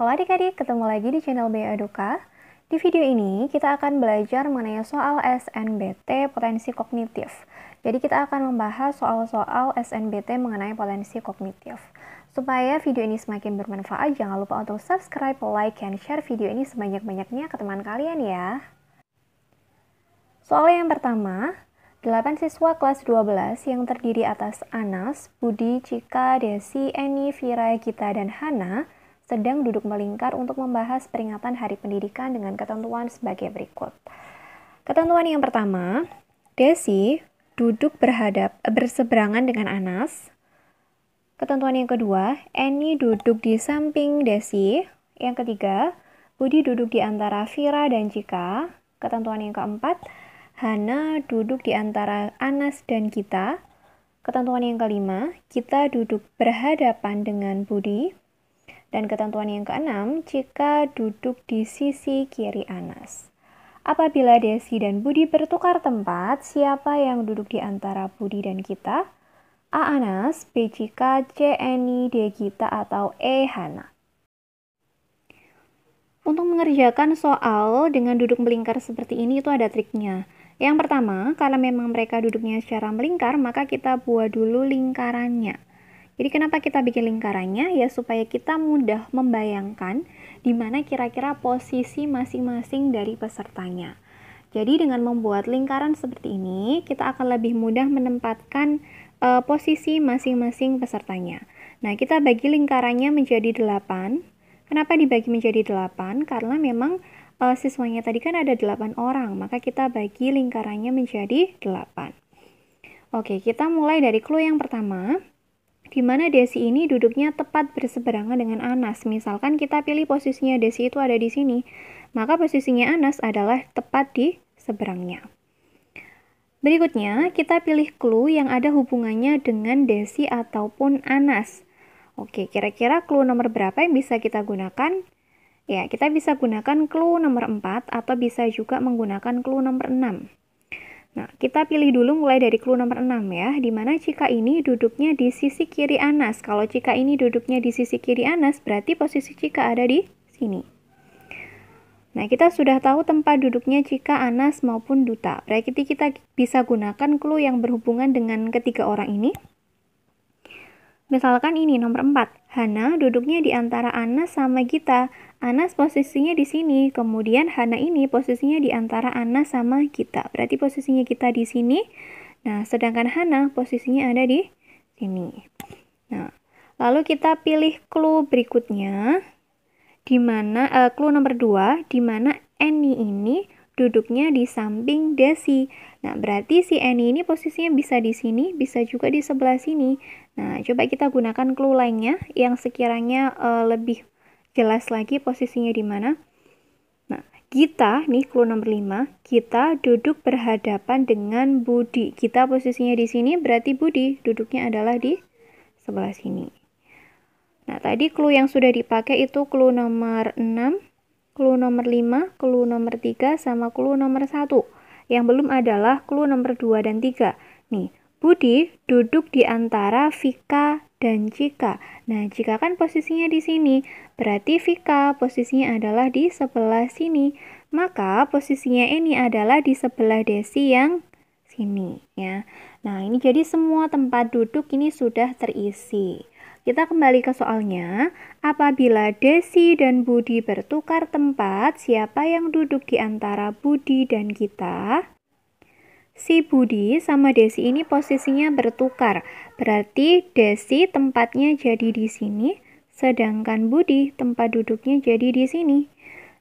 Halo adik-adik, ketemu lagi di channel BA Eduka. Di video ini kita akan belajar mengenai soal SNBT potensi kognitif. Jadi kita akan membahas soal-soal SNBT mengenai potensi kognitif. Supaya video ini semakin bermanfaat, jangan lupa untuk subscribe, like, dan share video ini sebanyak-banyaknya ke teman kalian ya. Soal yang pertama, 8 siswa kelas 12 yang terdiri atas Anas, Budi, Cika, Desi, Eni, Vira, Gita, dan Hana sedang duduk melingkar untuk membahas peringatan Hari Pendidikan dengan ketentuan sebagai berikut. Ketentuan yang pertama, Desi duduk berseberangan dengan Anas. Ketentuan yang kedua, Eni duduk di samping Desi. Yang ketiga, Budi duduk di antara Vira dan Cika. Ketentuan yang keempat, Hana duduk di antara Anas dan Gita. Ketentuan yang kelima, Gita duduk berhadapan dengan Budi. Dan ketentuan yang keenam, Cika duduk di sisi kiri Anas. Apabila Desi dan Budi bertukar tempat, siapa yang duduk di antara Budi dan Gita? A. Anas, B. Cika, C. Eni, D. Gita, atau E. Hana. Untuk mengerjakan soal dengan duduk melingkar seperti ini itu ada triknya. Yang pertama, karena memang mereka duduknya secara melingkar, maka kita buat dulu lingkarannya. Jadi kenapa kita bikin lingkarannya? Ya supaya kita mudah membayangkan di mana kira-kira posisi masing-masing dari pesertanya. Jadi dengan membuat lingkaran seperti ini, kita akan lebih mudah menempatkan posisi masing-masing pesertanya. Nah, kita bagi lingkarannya menjadi 8. Kenapa dibagi menjadi 8? Karena memang siswanya tadi kan ada 8 orang, maka kita bagi lingkarannya menjadi 8. Oke, kita mulai dari clue yang pertama, di mana Desi ini duduknya tepat berseberangan dengan Anas. Misalkan kita pilih posisinya Desi itu ada di sini, maka posisinya Anas adalah tepat di seberangnya. Berikutnya, kita pilih clue yang ada hubungannya dengan Desi ataupun Anas. Oke, kira-kira clue nomor berapa yang bisa kita gunakan? Ya, kita bisa gunakan clue nomor 4 atau bisa juga menggunakan clue nomor 6. Nah, kita pilih dulu mulai dari clue nomor 6 ya, di mana Cika ini duduknya di sisi kiri Anas. Kalau Cika ini duduknya di sisi kiri Anas, berarti posisi Cika ada di sini. Nah, kita sudah tahu tempat duduknya Cika, Anas, maupun Duta. Berarti kita bisa gunakan clue yang berhubungan dengan ketiga orang ini. Misalkan ini nomor 4, Hana duduknya di antara Anas sama Gita. Anas posisinya di sini, kemudian Hana ini posisinya di antara Anas sama Gita. Berarti posisinya Gita di sini. Nah, sedangkan Hana posisinya ada di sini. Nah, lalu kita pilih clue berikutnya, di mana clue nomor 2, di mana Eni ini duduknya di samping Desi. Nah, berarti si Eni ini posisinya bisa di sini, bisa juga di sebelah sini. Nah, coba kita gunakan clue lainnya yang sekiranya lebih jelas lagi posisinya di mana. Nah, Gita, nih clue nomor 5, Gita duduk berhadapan dengan Budi. Gita posisinya di sini, berarti Budi duduknya adalah di sebelah sini. Nah, tadi clue yang sudah dipakai itu clue nomor 6, clue nomor 5, clue nomor 3, sama clue nomor 1. Yang belum adalah clue nomor 2 dan 3. Nih, Budi duduk di antara Vika dan Cika. Nah, Cika kan posisinya di sini, berarti Vika posisinya adalah di sebelah sini. Maka posisinya ini adalah di sebelah Desi yang sini ya. Nah, ini jadi semua tempat duduk ini sudah terisi. Kita kembali ke soalnya. Apabila Desi dan Budi bertukar tempat, siapa yang duduk di antara Budi dan Gita? Si Budi sama Desi ini posisinya bertukar. Berarti Desi tempatnya jadi di sini, sedangkan Budi tempat duduknya jadi di sini.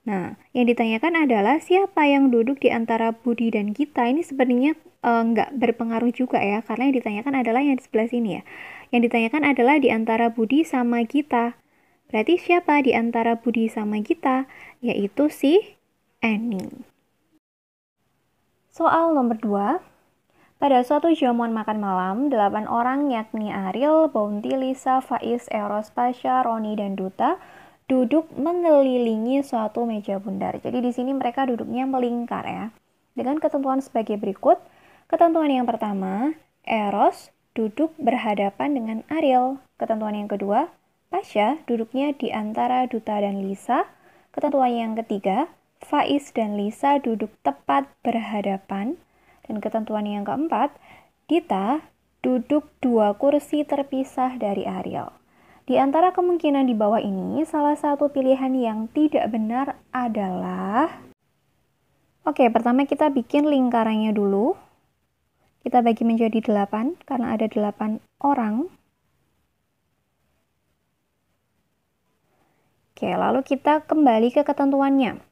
Nah, yang ditanyakan adalah siapa yang duduk di antara Budi dan Gita. Ini sebenarnya nggak berpengaruh juga ya, karena yang ditanyakan adalah yang di sebelah sini ya. Yang ditanyakan adalah di antara Budi sama Gita. Berarti siapa di antara Budi sama Gita? Yaitu si Eni. Soal nomor 2. Pada suatu jamuan makan malam, 8 orang yakni Ariel, Bounty, Lisa, Faiz, Eros, Pasha, Roni, dan Duta duduk mengelilingi suatu meja bundar. Jadi di sini mereka duduknya melingkar ya. Dengan ketentuan sebagai berikut. Ketentuan yang pertama, Eros duduk berhadapan dengan Ariel. Ketentuan yang kedua, Pasha duduknya di antara Duta dan Lisa. Ketentuan yang ketiga, Faiz dan Lisa duduk tepat berhadapan. Dan ketentuan yang keempat, Dita duduk 2 kursi terpisah dari Ariel. Di antara kemungkinan di bawah ini, salah satu pilihan yang tidak benar adalah... Oke, pertama kita bikin lingkarannya dulu. Kita bagi menjadi 8, karena ada 8 orang. Oke, lalu kita kembali ke ketentuannya.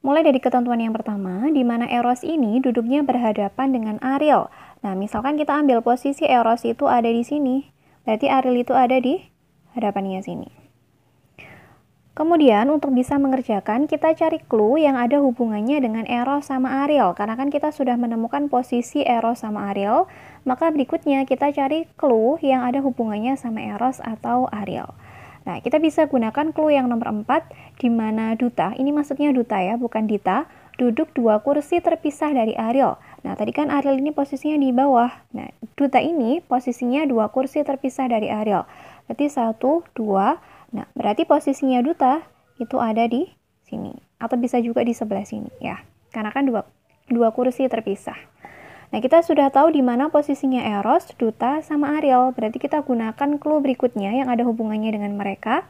Mulai dari ketentuan yang pertama, di mana Eros ini duduknya berhadapan dengan Ariel. Nah, misalkan kita ambil posisi Eros itu ada di sini, berarti Ariel itu ada di hadapannya sini. Kemudian, untuk bisa mengerjakan, kita cari clue yang ada hubungannya dengan Eros sama Ariel. Karena kan kita sudah menemukan posisi Eros sama Ariel, maka berikutnya kita cari clue yang ada hubungannya sama Eros atau Ariel. Nah, kita bisa gunakan clue yang nomor 4, di mana Duta, ini maksudnya Duta ya, bukan Dita, duduk 2 kursi terpisah dari Ariel. Nah, tadi kan Ariel ini posisinya di bawah. Nah, Duta ini posisinya 2 kursi terpisah dari Ariel. Berarti 1, 2, nah, berarti posisinya Duta itu ada di sini. Atau bisa juga di sebelah sini ya, karena kan 2 kursi terpisah. Nah, kita sudah tahu di mana posisinya Eros, Duta, sama Ariel. Berarti kita gunakan clue berikutnya yang ada hubungannya dengan mereka.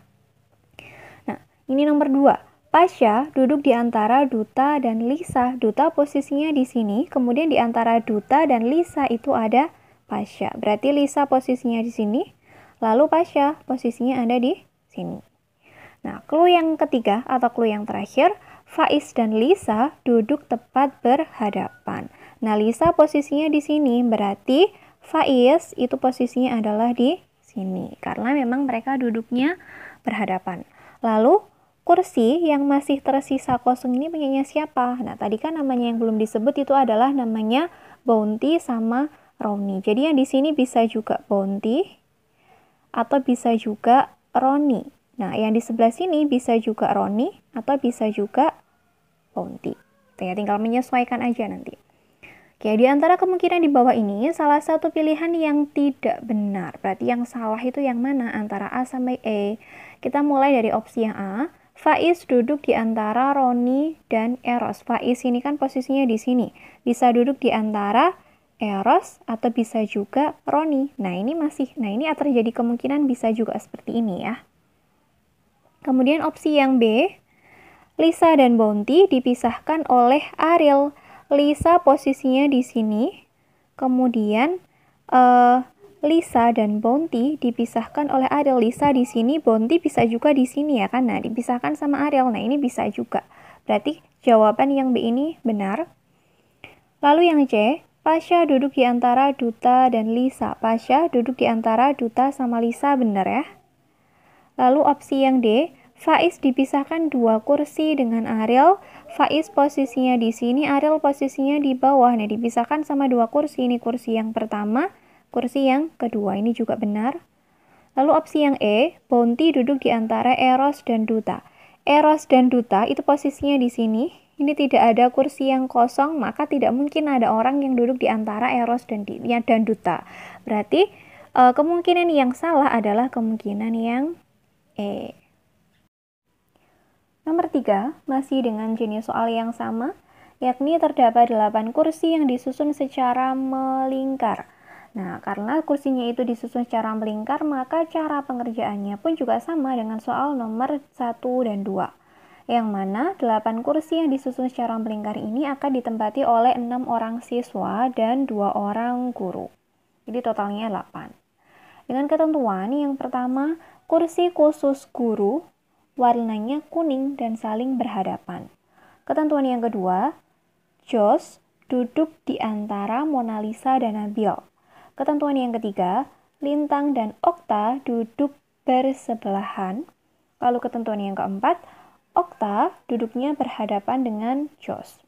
Nah, ini nomor 2. Pasha duduk di antara Duta dan Lisa. Duta posisinya di sini, kemudian di antara Duta dan Lisa itu ada Pasha. Berarti Lisa posisinya di sini, lalu Pasha posisinya ada di sini. Nah, clue yang ketiga atau clue yang terakhir, Faiz dan Lisa duduk tepat berhadapan. Nah, Lisa posisinya di sini, berarti Faiz itu posisinya adalah di sini. Karena memang mereka duduknya berhadapan. Lalu, kursi yang masih tersisa kosong ini punyanya siapa? Nah, tadi kan namanya yang belum disebut itu adalah namanya Bounty sama Roni. Jadi yang di sini bisa juga Bounty atau bisa juga Roni. Nah, yang di sebelah sini bisa juga Roni atau bisa juga Bounty. Ya, tinggal menyesuaikan aja nanti. Oke, di antara kemungkinan di bawah ini, salah satu pilihan yang tidak benar. Berarti yang salah itu yang mana? Antara A sampai E. Kita mulai dari opsi yang A. Faiz duduk di antara Roni dan Eros. Faiz ini kan posisinya di sini. Bisa duduk di antara Eros atau bisa juga Roni. Nah, ini terjadi kemungkinan bisa juga seperti ini ya. Kemudian opsi yang B, Lisa dan Bounty dipisahkan oleh Ariel. Lisa posisinya di sini, kemudian Lisa dan Bounty dipisahkan oleh Ariel. Lisa di sini, Bounty bisa juga di sini ya kan? Nah, dipisahkan sama Ariel. Nah, ini bisa juga. Berarti jawaban yang B ini benar. Lalu yang C, Pasha duduk di antara Duta dan Lisa. Pasha duduk di antara Duta sama Lisa, benar ya? Lalu opsi yang D, Faiz dipisahkan 2 kursi dengan Ariel. Faiz posisinya di sini, Ariel posisinya di bawah. Nah, dipisahkan sama 2 kursi. Ini kursi yang pertama, kursi yang kedua. Ini juga benar. Lalu opsi yang E, Bounty duduk di antara Eros dan Duta. Eros dan Duta itu posisinya di sini. Ini tidak ada kursi yang kosong, maka tidak mungkin ada orang yang duduk di antara Eros dan Duta. Berarti kemungkinan yang salah adalah kemungkinan yang E. Nomor 3, masih dengan jenis soal yang sama, yakni terdapat 8 kursi yang disusun secara melingkar. Nah, karena kursinya itu disusun secara melingkar, maka cara pengerjaannya pun juga sama dengan soal nomor 1 dan 2. Yang mana 8 kursi yang disusun secara melingkar ini akan ditempati oleh 6 orang siswa dan 2 orang guru. Jadi totalnya 8. Dengan ketentuan yang pertama, kursi khusus guru warnanya kuning dan saling berhadapan. Ketentuan yang kedua, Josh duduk di antara Mona Lisa dan Nabil. Ketentuan yang ketiga, Lintang dan Okta duduk bersebelahan. Lalu ketentuan yang keempat, Okta duduknya berhadapan dengan Josh.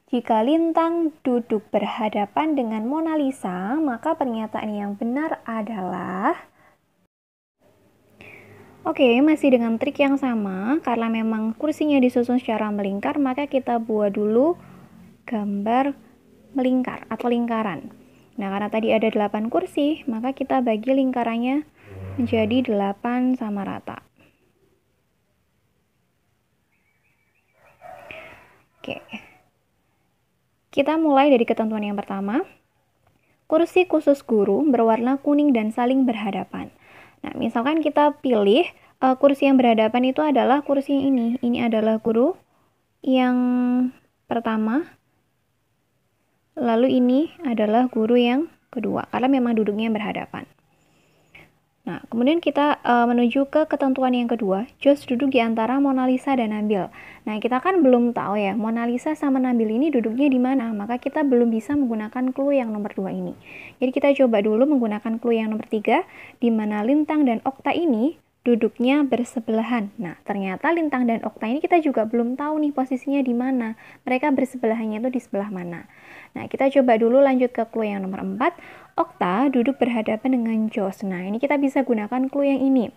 Jika Lintang duduk berhadapan dengan Mona Lisa, maka pernyataan yang benar adalah... Oke, masih dengan trik yang sama, karena memang kursinya disusun secara melingkar, maka kita buat dulu gambar melingkar atau lingkaran. Nah, karena tadi ada 8 kursi, maka kita bagi lingkarannya menjadi 8 sama rata. Oke. Kita mulai dari ketentuan yang pertama. Kursi khusus guru berwarna kuning dan saling berhadapan. Nah, misalkan kita pilih kursi yang berhadapan itu adalah kursi yang ini. Ini adalah guru yang pertama. Lalu ini adalah guru yang kedua, karena memang duduknya berhadapan. Nah, kemudian kita menuju ke ketentuan yang kedua. Josh duduk di antara Mona Lisa dan Nabil. Nah, kita kan belum tahu ya, Mona Lisa sama Nabil ini duduknya di mana. Maka kita belum bisa menggunakan clue yang nomor 2 ini. Jadi kita coba dulu menggunakan clue yang nomor 3, di mana Lintang dan Okta ini duduknya bersebelahan. Nah, ternyata Lintang dan Okta ini kita juga belum tahu nih posisinya di mana. Mereka bersebelahannya itu di sebelah mana. Nah, kita coba dulu lanjut ke clue yang nomor 4. Okta duduk berhadapan dengan Josh. Nah, ini kita bisa gunakan clue yang ini.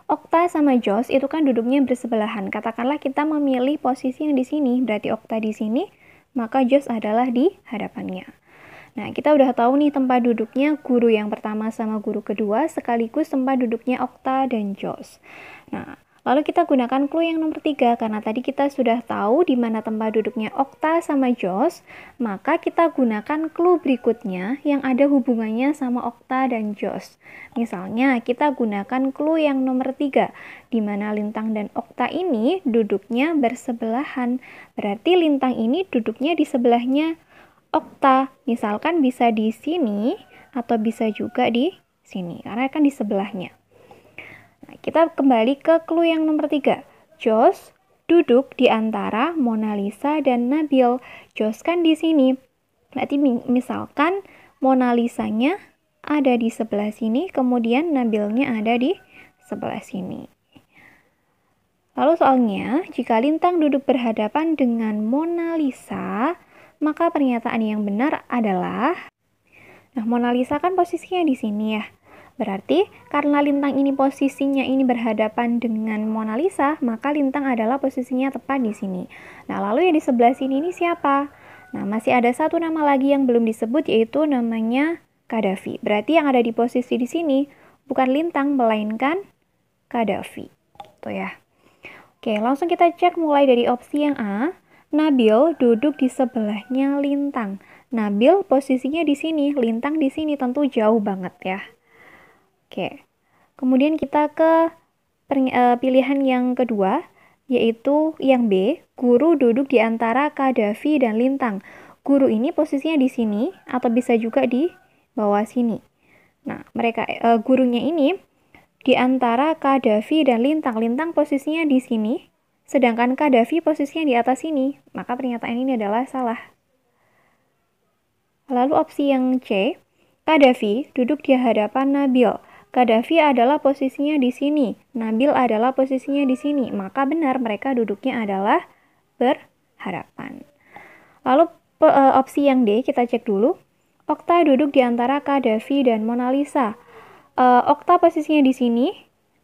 Okta sama Josh itu kan duduknya bersebelahan. Katakanlah kita memilih posisi yang di sini, berarti Okta di sini, maka Josh adalah di hadapannya. Nah, kita udah tahu nih tempat duduknya guru yang pertama sama guru kedua, sekaligus tempat duduknya Okta dan Josh. Nah, lalu kita gunakan clue yang nomor 3, karena tadi kita sudah tahu di mana tempat duduknya Okta sama Josh, maka kita gunakan clue berikutnya yang ada hubungannya sama Okta dan Josh. Misalnya, kita gunakan clue yang nomor 3, di mana Lintang dan Okta ini duduknya bersebelahan. Berarti Lintang ini duduknya di sebelahnya Okta. Misalkan bisa di sini, atau bisa juga di sini, karena kan di sebelahnya. Nah, kita kembali ke clue yang nomor 3. Josh duduk di antara Mona Lisa dan Nabil. Josh kan di sini. Berarti misalkan Mona Lisanya ada di sebelah sini, kemudian Nabilnya ada di sebelah sini. Lalu soalnya, jika Lintang duduk berhadapan dengan Mona Lisa, maka pernyataan yang benar adalah, nah, Mona Lisa kan posisinya di sini ya. Berarti karena Lintang ini posisinya ini berhadapan dengan Mona Lisa, maka Lintang adalah posisinya tepat di sini. Nah, lalu yang di sebelah sini ini siapa? Nah, masih ada satu nama lagi yang belum disebut, yaitu namanya Qaddafi. Berarti yang ada di posisi di sini bukan Lintang, melainkan Qaddafi. Tuh ya. Oke, langsung kita cek mulai dari opsi yang A. Nabil duduk di sebelahnya Lintang. Nabil posisinya di sini, Lintang di sini, tentu jauh banget ya. Oke. Kemudian kita ke pilihan yang kedua, yaitu yang B. Guru duduk di antara Qaddafi dan Lintang. Guru ini posisinya di sini atau bisa juga di bawah sini. Nah, mereka gurunya ini di antara Qaddafi dan Lintang. Lintang posisinya di sini, sedangkan Qaddafi posisinya di atas sini, maka pernyataan ini adalah salah. Lalu opsi yang C, Qaddafi duduk di hadapan Nabil. Qaddafi adalah posisinya di sini, Nabil adalah posisinya di sini, maka benar mereka duduknya adalah berhadapan. Lalu opsi yang D, kita cek dulu. Okta duduk di antara Qaddafi dan Mona Lisa. Okta posisinya di sini,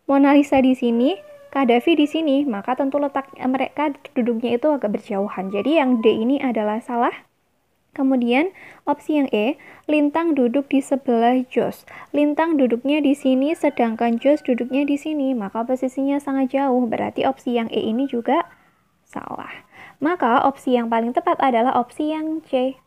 Mona Lisa di sini, Qaddafi di sini, maka tentu letak mereka duduknya itu agak berjauhan. Jadi yang D ini adalah salah. Kemudian opsi yang E, Lintang duduk di sebelah Josh. Lintang duduknya di sini, sedangkan Josh duduknya di sini, maka posisinya sangat jauh. Berarti opsi yang E ini juga salah. Maka opsi yang paling tepat adalah opsi yang C.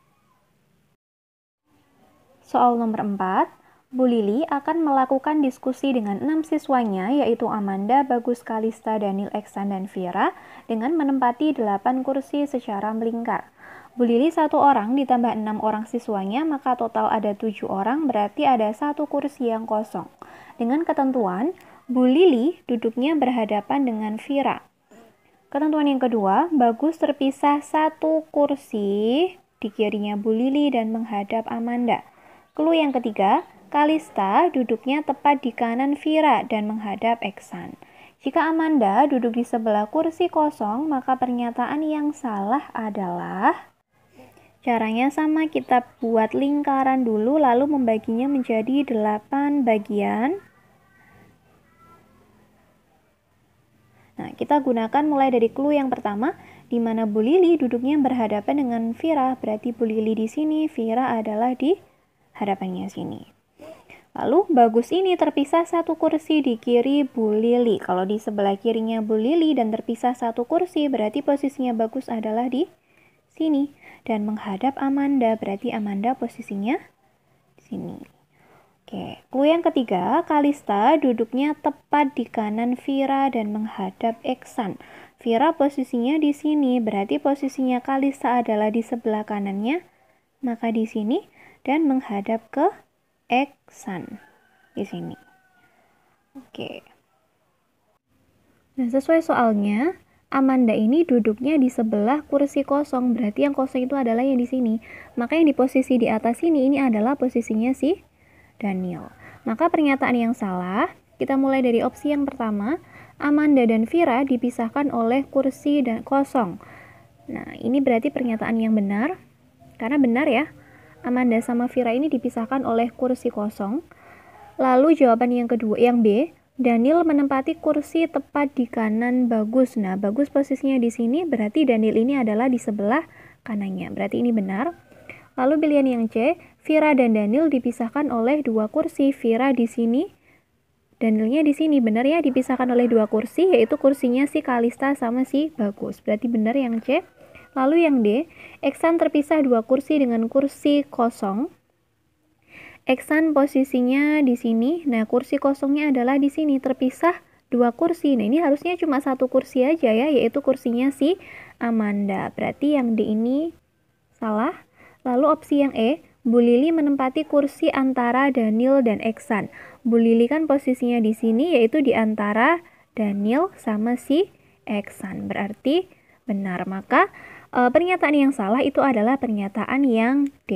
Soal nomor 4. Bu Lili akan melakukan diskusi dengan 6 siswanya, yaitu Amanda, Bagus, Kalista, Daniel, Eksan, dan Vira, dengan menempati 8 kursi secara melingkar. Bu Lili 1 orang ditambah 6 orang siswanya, maka total ada 7 orang, berarti ada 1 kursi yang kosong. Dengan ketentuan, Bu Lili duduknya berhadapan dengan Vira. Ketentuan yang kedua, Bagus terpisah 1 kursi di kirinya Bu Lili dan menghadap Amanda. Clue yang ketiga, Kalista duduknya tepat di kanan Vira dan menghadap Eksan. Jika Amanda duduk di sebelah kursi kosong, maka pernyataan yang salah adalah, caranya sama, kita buat lingkaran dulu lalu membaginya menjadi 8 bagian. Nah, kita gunakan mulai dari clue yang pertama, di mana Bu Lili duduknya berhadapan dengan Vira, berarti Bu Lili di sini, Vira adalah di hadapannya sini. Lalu Bagus ini terpisah satu kursi di kiri Bu Lili. Kalau di sebelah kirinya Bu Lili dan terpisah satu kursi, berarti posisinya Bagus adalah di sini. Dan menghadap Amanda, berarti Amanda posisinya di sini. Oke, clue yang ketiga, Kalista duduknya tepat di kanan Vira dan menghadap Eksan. Vira posisinya di sini, berarti posisinya Kalista adalah di sebelah kanannya, maka di sini, dan menghadap ke Eksan di sini. Oke. Nah, sesuai soalnya, Amanda ini duduknya di sebelah kursi kosong, berarti yang kosong itu adalah yang di sini. Maka yang di posisi di atas ini adalah posisinya si Daniel. Maka pernyataan yang salah, kita mulai dari opsi yang pertama, Amanda dan Vira dipisahkan oleh kursi dan kosong. Nah, ini berarti pernyataan yang benar, karena benar ya, Amanda sama Vira ini dipisahkan oleh kursi kosong. Lalu jawaban yang kedua, yang B, Daniel menempati kursi tepat di kanan Bagus. Nah, Bagus posisinya di sini, berarti Daniel ini adalah di sebelah kanannya. Berarti ini benar. Lalu pilihan yang C, Vira dan Daniel dipisahkan oleh dua kursi. Vira di sini, Danielnya di sini. Benar ya, dipisahkan oleh dua kursi, yaitu kursinya si Kalista sama si Bagus. Berarti benar yang C. Lalu yang D, Eksan terpisah dua kursi dengan kursi kosong. Eksan posisinya di sini. Nah, kursi kosongnya adalah di sini, terpisah dua kursi. Nah, ini harusnya cuma satu kursi aja ya, yaitu kursinya si Amanda. Berarti yang D ini salah. Lalu opsi yang E, Bu Lili menempati kursi antara Daniel dan Eksan. Bu Lili kan posisinya di sini, yaitu di antara Daniel sama si Eksan. Berarti benar. Maka pernyataan yang salah itu adalah pernyataan yang D.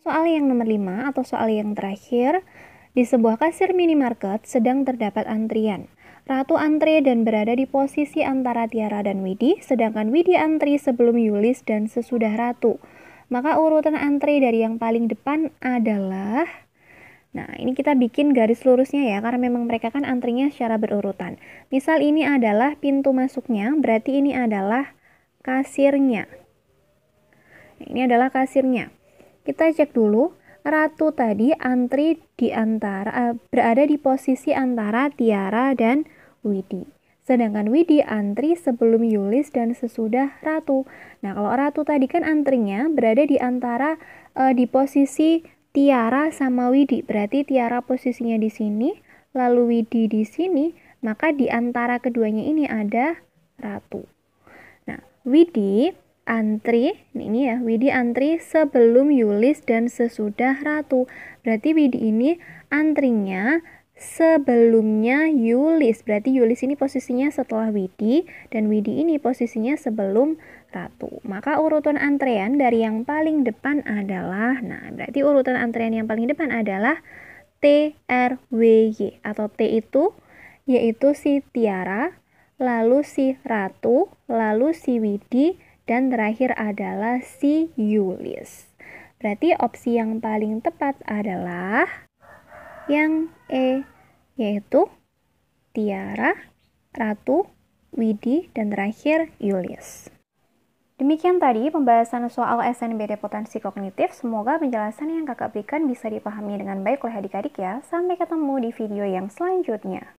Soal yang nomor 5 atau soal yang terakhir, di sebuah kasir minimarket sedang terdapat antrian. Ratu antri dan berada di posisi antara Tiara dan Widi, sedangkan Widi antri sebelum Yulis dan sesudah Ratu. Maka urutan antri dari yang paling depan adalah, nah ini kita bikin garis lurusnya ya, karena memang mereka kan antrinya secara berurutan. Misal ini adalah pintu masuknya, berarti ini adalah kasirnya. Nah, ini adalah kasirnya. Kita cek dulu, Ratu tadi antri berada di posisi antara Tiara dan Widi. Sedangkan Widi antri sebelum Yulis dan sesudah Ratu. Nah, kalau Ratu tadi kan antrinya berada di antara di posisi Tiara sama Widi. Berarti Tiara posisinya di sini, lalu Widi di sini, maka di antara keduanya ini ada Ratu. Nah, Widi antri, ini ya, Widi antri sebelum Yulis dan sesudah Ratu. Berarti Widi ini antrinya sebelumnya Yulis. Berarti Yulis ini posisinya setelah Widi dan Widi ini posisinya sebelum Ratu. Maka urutan antrean dari yang paling depan adalah, nah berarti urutan antrean yang paling depan adalah T, R, W, Y. Atau T itu yaitu si Tiara, lalu si Ratu, lalu si Widi, dan terakhir adalah si Yulis. Berarti opsi yang paling tepat adalah yang E, yaitu Tiara, Ratu, Widi, dan terakhir Yulis. Demikian tadi pembahasan soal SNBD Potensi Kognitif. Semoga penjelasan yang kakak berikan bisa dipahami dengan baik oleh adik-adik ya. Sampai ketemu di video yang selanjutnya.